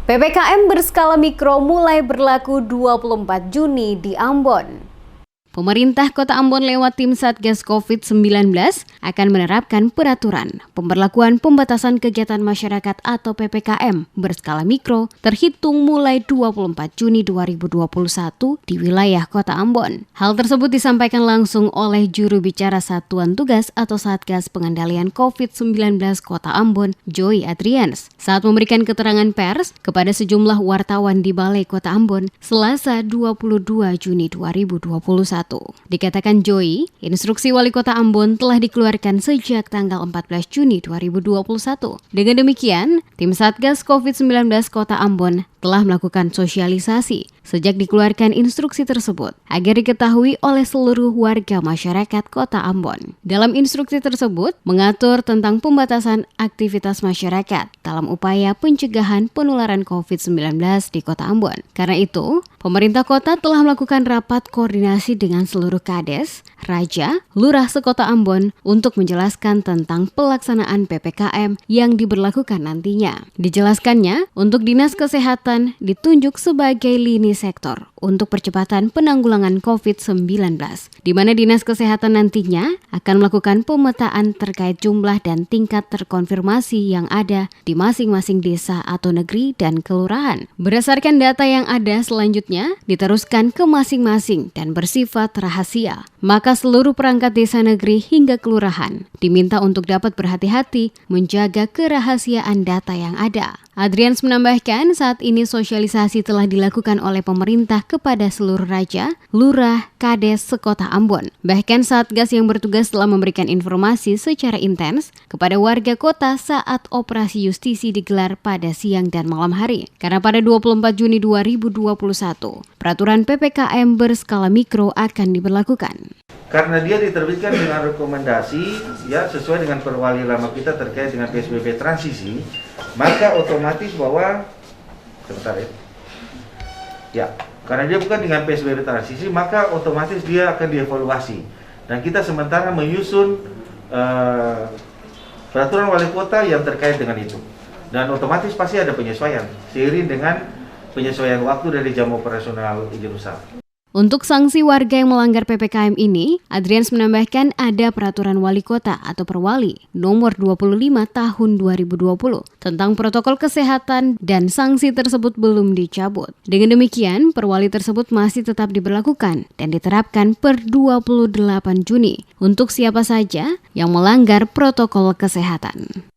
PPKM berskala mikro mulai berlaku 24 Juni di Ambon. Pemerintah Kota Ambon lewat tim Satgas COVID-19 akan menerapkan peraturan pemberlakuan pembatasan kegiatan masyarakat atau PPKM berskala mikro terhitung mulai 24 Juni 2021 di wilayah Kota Ambon. Hal tersebut disampaikan langsung oleh juru bicara Satuan Tugas atau Satgas Pengendalian COVID-19 Kota Ambon, Joy Adrians, saat memberikan keterangan pers kepada sejumlah wartawan di Balai Kota Ambon Selasa 22 Juni 2021. Dikatakan Joy, instruksi Wali Kota Ambon telah dikeluarkan sejak tanggal 14 Juni 2021. Dengan demikian, tim Satgas COVID-19 Kota Ambon telah melakukan sosialisasi sejak dikeluarkan instruksi tersebut agar diketahui oleh seluruh warga masyarakat Kota Ambon. Dalam instruksi tersebut mengatur tentang pembatasan aktivitas masyarakat dalam upaya pencegahan penularan COVID-19 di Kota Ambon. Karena itu, pemerintah kota telah melakukan rapat koordinasi dengan seluruh kades, raja, lurah sekota Ambon untuk menjelaskan tentang pelaksanaan PPKM yang diberlakukan nantinya. Dijelaskannya, untuk Dinas Kesehatan ditunjuk sebagai lini sektor untuk percepatan penanggulangan COVID-19, di mana Dinas Kesehatan nantinya akan melakukan pemetaan terkait jumlah dan tingkat terkonfirmasi yang ada di masing-masing desa atau negeri dan kelurahan. Berdasarkan data yang ada selanjutnya, diteruskan ke masing-masing dan bersifat rahasia. Maka seluruh perangkat desa negeri hingga kelurahan diminta untuk dapat berhati-hati menjaga kerahasiaan data yang ada. Adrians menambahkan saat ini sosialisasi telah dilakukan oleh pemerintah kepada seluruh raja, lurah, kades sekota Ambon. Bahkan Satgas yang bertugas telah memberikan informasi secara intens kepada warga kota saat operasi justisi digelar pada siang dan malam hari. Karena pada 24 Juni 2021, peraturan PPKM berskala mikro akan diberlakukan. Karena dia diterbitkan dengan rekomendasi ya sesuai dengan perwali lama kita terkait dengan PSBB transisi, maka otomatis bahwa karena dia bukan dengan PSBB transisi, maka otomatis dia akan dievaluasi. Dan kita sementara menyusun peraturan wali kota yang terkait dengan itu. Dan otomatis pasti ada penyesuaian seiring dengan penyesuaian waktu dari jam operasional izin usaha. Untuk sanksi warga yang melanggar PPKM ini, Adrians menambahkan ada peraturan wali kota atau perwali nomor 25 tahun 2020 tentang protokol kesehatan dan sanksi tersebut belum dicabut. Dengan demikian, perwali tersebut masih tetap diberlakukan dan diterapkan per 28 Juni untuk siapa saja yang melanggar protokol kesehatan.